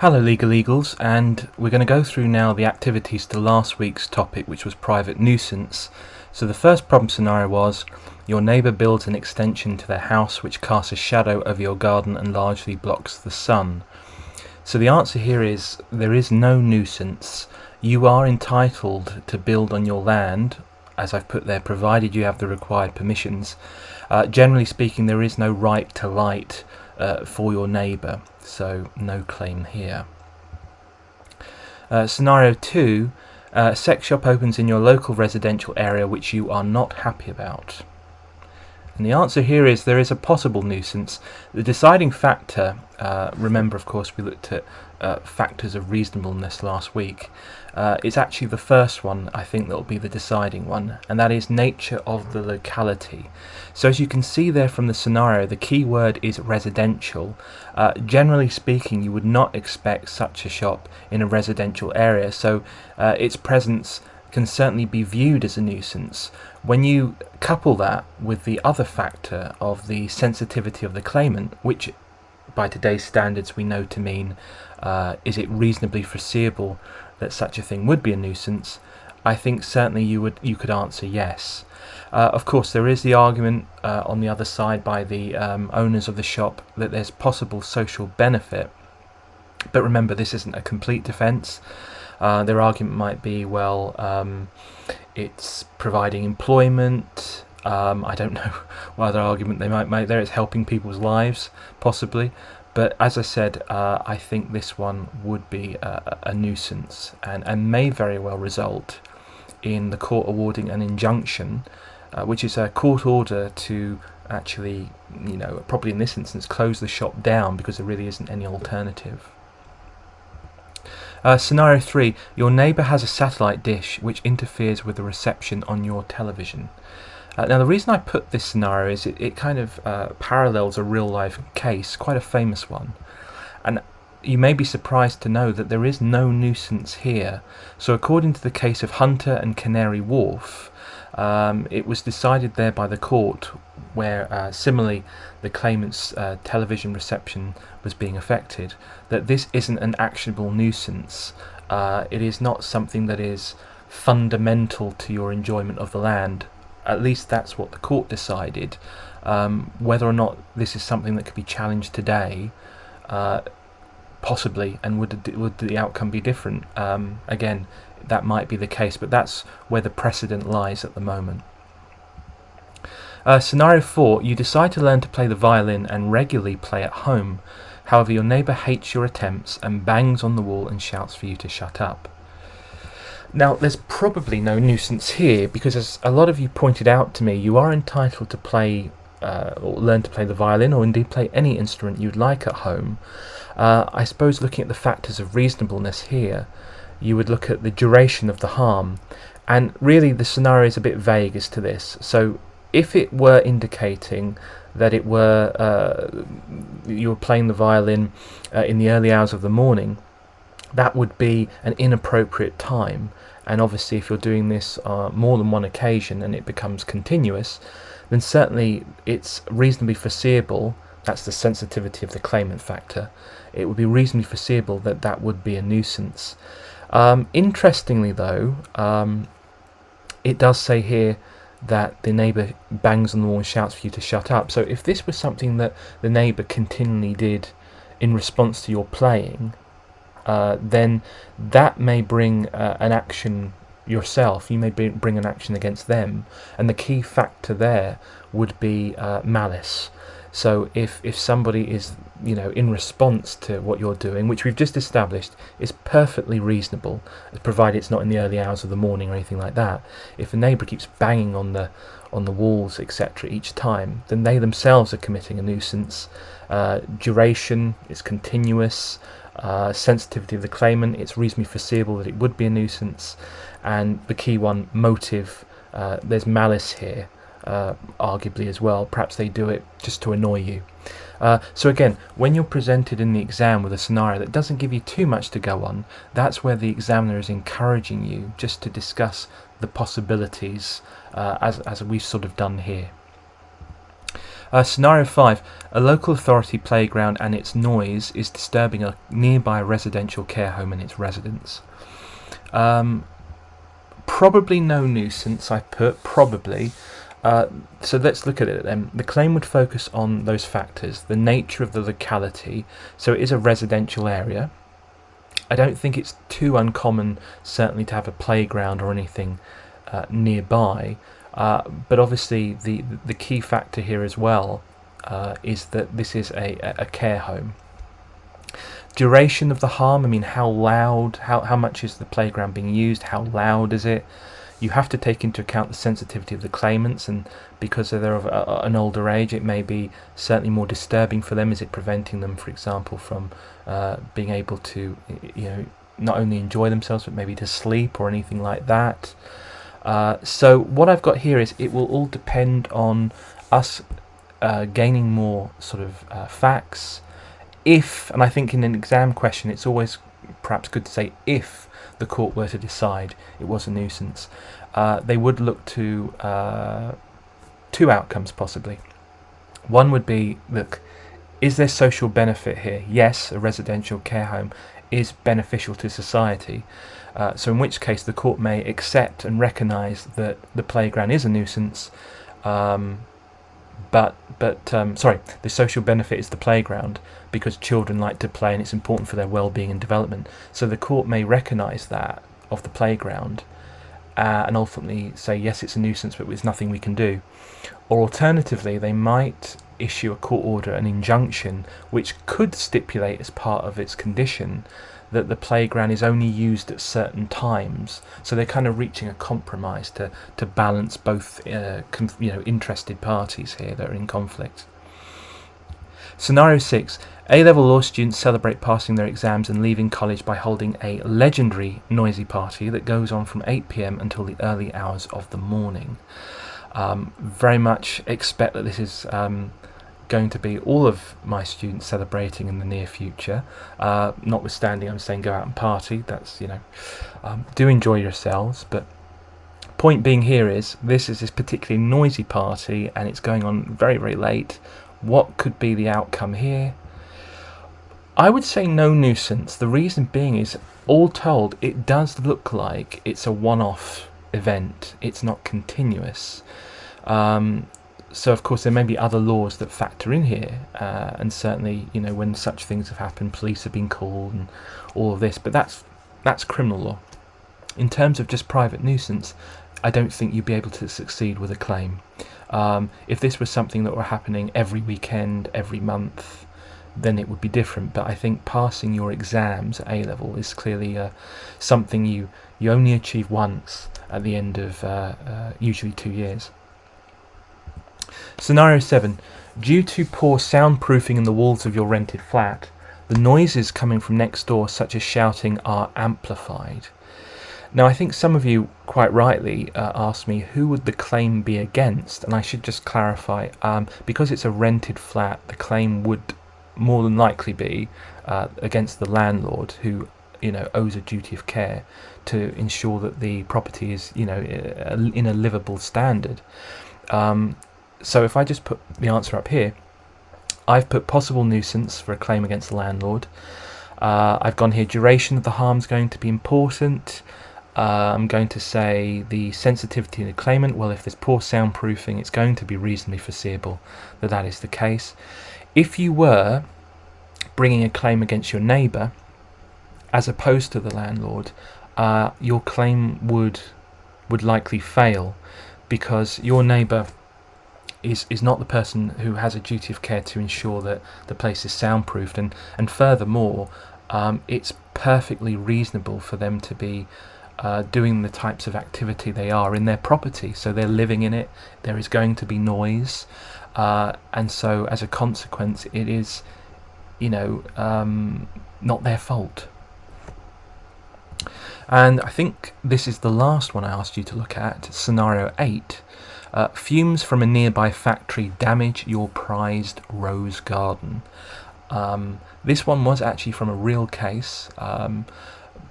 Hello Legal Eagles, and we're going to go through now the activities to last week's topic, which was private nuisance. So the first problem scenario was your neighbour builds an extension to their house which casts a shadow over your garden and largely blocks the sun. So the answer here is there is no nuisance. You are entitled to build on your land, as I've put there, provided you have the required permissions. Generally speaking, there is no right to light for your neighbour, so no claim here. Scenario 2, a sex shop opens in your local residential area which you are not happy about. And the answer here is there is a possible nuisance. The deciding factor, remember of course we looked at factors of reasonableness last week, it's actually the first one I think that will be the deciding one, and that is nature of the locality. So as you can see there from the scenario, the key word is residential. Generally speaking, you would not expect such a shop in a residential area, so its presence can certainly be viewed as a nuisance. When you couple that with the other factor of the sensitivity of the claimant, which by today's standards we know to mean is it reasonably foreseeable that such a thing would be a nuisance, I think certainly you could answer yes. Of course there is the argument on the other side by the owners of the shop that there's possible social benefit, but remember this isn't a complete defence. Their argument might be, well, it's providing employment. I don't know what other argument they might make there. It's helping people's lives, possibly. But as I said, I think this one would be a nuisance and may very well result in the court awarding an injunction, which is a court order to actually, probably in this instance, close the shop down because there really isn't any alternative. Scenario 3, your neighbour has a satellite dish which interferes with the reception on your television. Now the reason I put this scenario is it kind of parallels a real life case, quite a famous one, and you may be surprised to know that there is no nuisance here. So according to the case of Hunter and Canary Wharf, it was decided there by the court where similarly the claimant's television reception was being affected, that this isn't an actionable nuisance. It is not something that is fundamental to your enjoyment of the land. At least that's what the court decided. Whether or not this is something that could be challenged today, possibly, and would the outcome be different? Again, that might be the case, but that's where the precedent lies at the moment. Scenario 4, you decide to learn to play the violin and regularly play at home. However, your neighbour hates your attempts and bangs on the wall and shouts for you to shut up. Now, there's probably no nuisance here because, as a lot of you pointed out to me, you are entitled to play or learn to play the violin, or indeed play any instrument you'd like at home. I suppose looking at the factors of reasonableness here, you would look at the duration of the harm, and really the scenario is a bit vague as to this. So if it were indicating that it were you were playing the violin in the early hours of the morning, that would be an inappropriate time, and obviously if you're doing this more than one occasion and it becomes continuous, then certainly it's reasonably foreseeable, that's the sensitivity of the claimant factor, it would be reasonably foreseeable that that would be a nuisance. Interestingly though, it does say here that the neighbour bangs on the wall and shouts for you to shut up. So if this was something that the neighbour continually did in response to your playing, then that may bring an action yourself. You may bring an action against them, and the key factor there would be malice. So if somebody is in response to what you're doing, which we've just established is perfectly reasonable, provided it's not in the early hours of the morning or anything like that, if a neighbour keeps banging on the walls, etc. each time, then they themselves are committing a nuisance. Duration is continuous. Sensitivity of the claimant, it's reasonably foreseeable that it would be a nuisance, and the key one, motive, there's malice here, arguably as well. Perhaps they do it just to annoy you. So again, when you're presented in the exam with a scenario that doesn't give you too much to go on, that's where the examiner is encouraging you just to discuss the possibilities as we've sort of done here. Scenario 5. A local authority playground and its noise is disturbing a nearby residential care home and its residents. Probably no nuisance, I put, probably. So let's look at it then. The claim would focus on those factors, the nature of the locality, so it is a residential area. I don't think it's too uncommon, certainly, to have a playground or anything nearby, but obviously the key factor here as well is that this is a care home. Duration of the harm, I mean, how loud, how much is the playground being used, how loud is it? You have to take into account the sensitivity of the claimants, and because they're of an older age, it may be certainly more disturbing for them. Is it preventing them, for example, from being able to, not only enjoy themselves but maybe to sleep or anything like that? So what I've got here is it will all depend on us gaining more sort of facts. If, and I think in an exam question it's always perhaps good to say if the court were to decide it was a nuisance, they would look to two outcomes possibly. One would be, look, is there social benefit here? Yes, a residential care home is beneficial to society, so in which case the court may accept and recognise that the playground is a nuisance, but the social benefit is the playground, because children like to play and it's important for their well-being and development. So the court may recognise that of the playground and ultimately say yes, it's a nuisance, but there's nothing we can do. Or alternatively, they might issue a court order, an injunction, which could stipulate as part of its condition that the playground is only used at certain times. So they're kind of reaching a compromise to balance both interested parties here that are in conflict. Scenario 6. A-level law students celebrate passing their exams and leaving college by holding a legendary noisy party that goes on from 8 p.m. until the early hours of the morning. Very much expect that this is going to be all of my students celebrating in the near future, notwithstanding I'm saying go out and party. That's, do enjoy yourselves, but point being here is this particularly noisy party and it's going on very, very late. What could be the outcome here? I would say no nuisance. The reason being is, all told, it does look like it's a one-off event. It's not continuous. So of course there may be other laws that factor in here, and certainly when such things have happened, police have been called and all of this, but that's criminal law. In terms of just private nuisance, I don't think you'd be able to succeed with a claim. If this was something that were happening every weekend, every month, then it would be different. But I think passing your exams at A-level is clearly something you only achieve once at the end of usually 2 years. Scenario 7. Due to poor soundproofing in the walls of your rented flat, the noises coming from next door, such as shouting, are amplified. Now, I think some of you quite rightly asked me who would the claim be against, and I should just clarify, because it's a rented flat, the claim would more than likely be against the landlord, who owes a duty of care to ensure that the property is in a livable standard. So if I just put the answer up here, I've put possible nuisance for a claim against the landlord. I've gone here, duration of the harm is going to be important. I'm going to say the sensitivity of the claimant. Well, if there's poor soundproofing, it's going to be reasonably foreseeable that is the case. If you were bringing a claim against your neighbour, as opposed to the landlord, your claim would likely fail, because your neighbour is not the person who has a duty of care to ensure that the place is soundproofed, and furthermore, it's perfectly reasonable for them to be doing the types of activity they are in their property. So they're living in it, there is going to be noise, and so as a consequence it is not their fault. And I think this is the last one I asked you to look at, scenario 8. Fumes from a nearby factory damage your prized rose garden. This one was actually from a real case,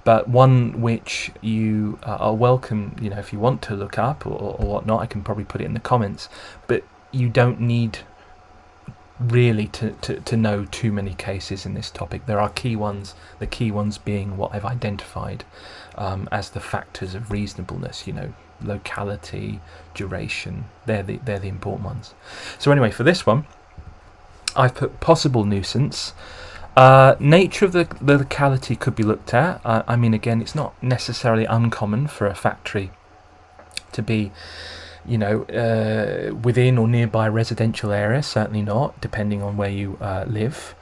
but one which you are welcome, if you want to look up or whatnot. I can probably put it in the comments, but you don't need really to know too many cases in this topic. There are key ones, the key ones being what I've identified as the factors of reasonableness, locality, duration. They're the important ones. So anyway, for this one, I've put possible nuisance. Nature of the locality could be looked at. I mean, again, it's not necessarily uncommon for a factory to be within or nearby residential areas, certainly not, depending on where you live.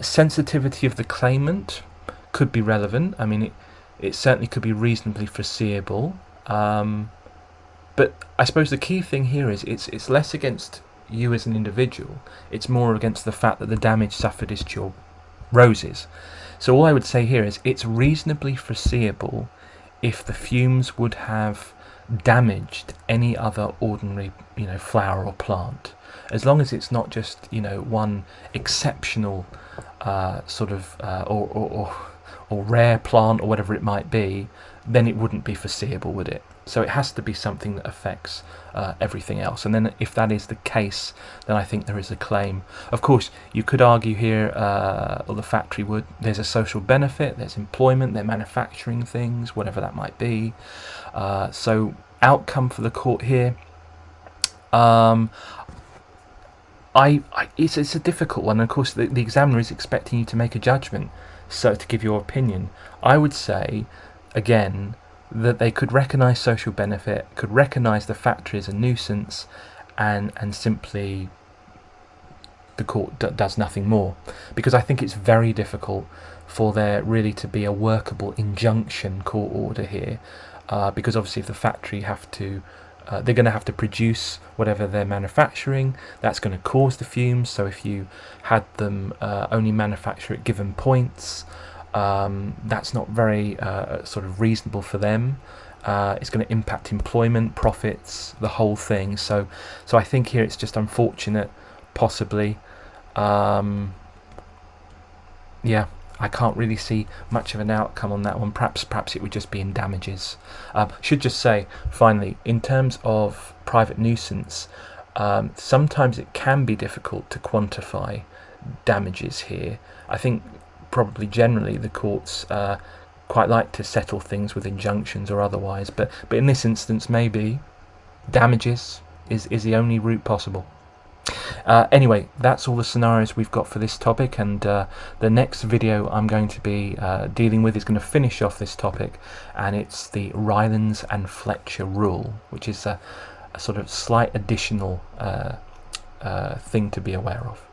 Sensitivity of the claimant could be relevant. I mean, it certainly could be reasonably foreseeable. But I suppose the key thing here is it's less against you as an individual, it's more against the fact that the damage suffered is to your roses. So all I would say here is it's reasonably foreseeable if the fumes would have damaged any other ordinary flower or plant, as long as it's not just one exceptional or rare plant or whatever it might be, then it wouldn't be foreseeable, would it? So it has to be something that affects everything else, and then if that is the case, then I think there is a claim. Of course, you could argue here, or the factory would, there's a social benefit, there's employment, they're manufacturing things, whatever that might be. So outcome for the court here, it's a difficult one. And of course, the examiner is expecting you to make a judgment, so to give your opinion. I would say, again, that they could recognise social benefit, could recognise the factory as a nuisance, and simply the court does nothing more, because I think it's very difficult for there really to be a workable injunction court order here, because obviously if the factory they're going to have to produce whatever they're manufacturing, that's going to cause the fumes. So if you had them only manufacture at given points, that's not very sort of reasonable for them. It's going to impact employment, profits, the whole thing. So I think here it's just unfortunate, possibly. Yeah, I can't really see much of an outcome on that one. Perhaps it would just be in damages. Should just say, finally, in terms of private nuisance, sometimes it can be difficult to quantify damages here. I think probably generally the courts quite like to settle things with injunctions or otherwise, but in this instance maybe damages is the only route possible. Anyway, that's all the scenarios we've got for this topic, and the next video I'm going to be dealing with is going to finish off this topic, and it's the Rylance and Fletcher rule, which is a sort of slight additional thing to be aware of.